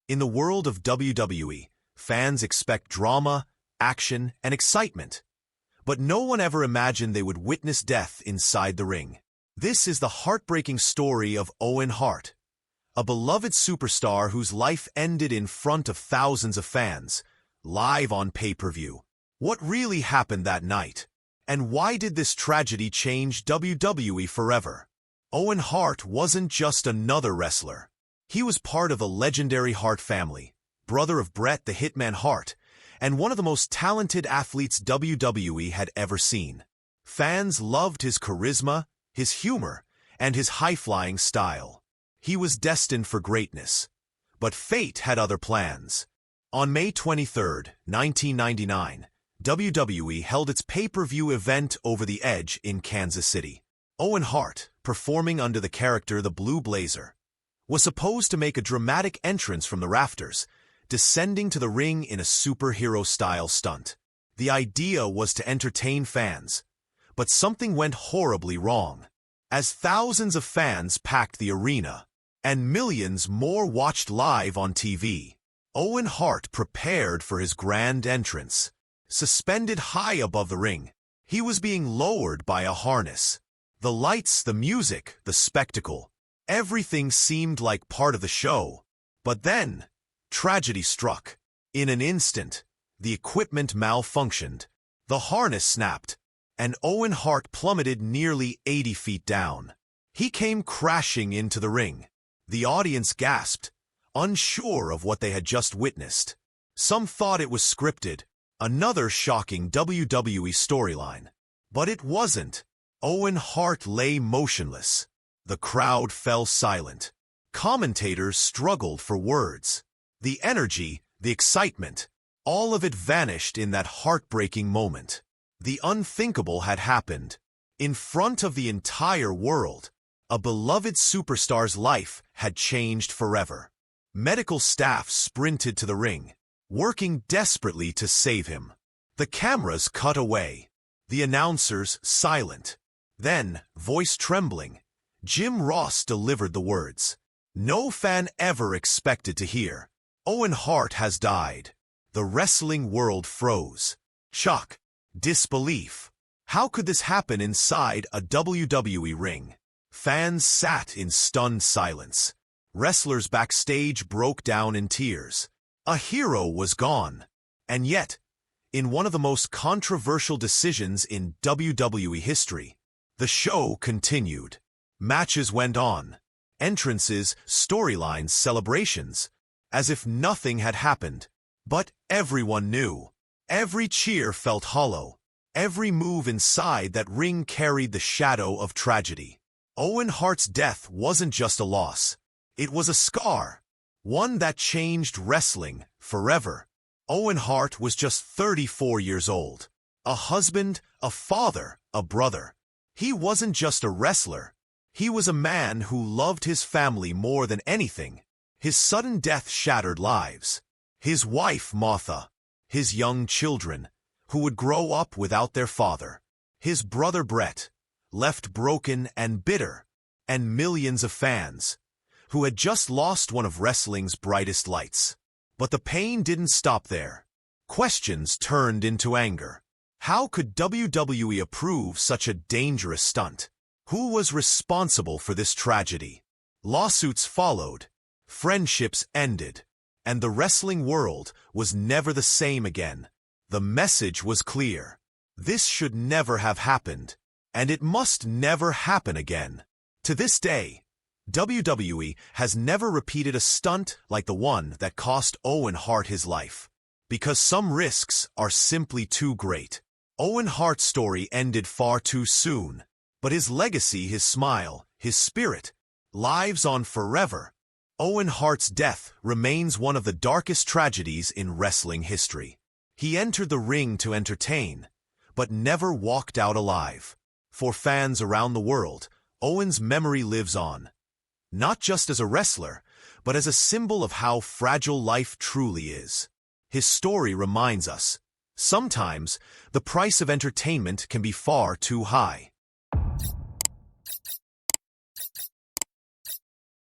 In the world of WWE, fans expect drama, action, and excitement. But no one ever imagined they would witness death inside the ring. This is the heartbreaking story of Owen Hart, a beloved superstar whose life ended in front of thousands of fans, live on pay-per-view. What really happened that night? And why did this tragedy change WWE forever? Owen Hart wasn't just another wrestler. He was part of the legendary Hart family, brother of Bret the Hitman Hart, and one of the most talented athletes WWE had ever seen. Fans loved his charisma, his humor, and his high-flying style. He was destined for greatness. But fate had other plans. On May 23, 1999, WWE held its pay-per-view event Over the Edge in Kansas City. Owen Hart, performing under the character the Blue Blazer, was supposed to make a dramatic entrance from the rafters, descending to the ring in a superhero-style stunt. The idea was to entertain fans, but something went horribly wrong. As thousands of fans packed the arena, and millions more watched live on TV, Owen Hart prepared for his grand entrance. Suspended high above the ring, he was being lowered by a harness. The lights, the music, the spectacle, everything seemed like part of the show. But then, tragedy struck. In an instant, the equipment malfunctioned, the harness snapped, and Owen Hart plummeted nearly 80 feet down. He came crashing into the ring. The audience gasped, unsure of what they had just witnessed. Some thought it was scripted, another shocking WWE storyline. But it wasn't. Owen Hart lay motionless. The crowd fell silent. Commentators struggled for words. The energy, the excitement, all of it vanished in that heartbreaking moment. The unthinkable had happened. In front of the entire world, a beloved superstar's life had changed forever. Medical staff sprinted to the ring, working desperately to save him. The cameras cut away. The announcers silent. Then, voice trembling, Jim Ross delivered the words no fan ever expected to hear. Owen Hart has died. The wrestling world froze. Shock. Disbelief. How could this happen inside a WWE ring? Fans sat in stunned silence. Wrestlers backstage broke down in tears. A hero was gone. And yet, in one of the most controversial decisions in WWE history, the show continued. Matches went on. Entrances, storylines, celebrations, as if nothing had happened. But everyone knew. Every cheer felt hollow. Every move inside that ring carried the shadow of tragedy. Owen Hart's death wasn't just a loss. It was a scar, one that changed wrestling forever. Owen Hart was just 34 years old. A husband, a father, a brother. He wasn't just a wrestler. He was a man who loved his family more than anything. His sudden death shattered lives. His wife, Martha. His young children, who would grow up without their father. His brother Bret, left broken and bitter. And millions of fans, who had just lost one of wrestling's brightest lights. But the pain didn't stop there. Questions turned into anger. How could WWE approve such a dangerous stunt? Who was responsible for this tragedy? Lawsuits followed. Friendships ended. And the wrestling world was never the same again. The message was clear. This should never have happened. And it must never happen again. To this day, WWE has never repeated a stunt like the one that cost Owen Hart his life. Because some risks are simply too great. Owen Hart's story ended far too soon. But his legacy, his smile, his spirit, lives on forever. Owen Hart's death remains one of the darkest tragedies in wrestling history. He entered the ring to entertain, but never walked out alive. For fans around the world, Owen's memory lives on. Not just as a wrestler, but as a symbol of how fragile life truly is. His story reminds us, sometimes the price of entertainment can be far too high.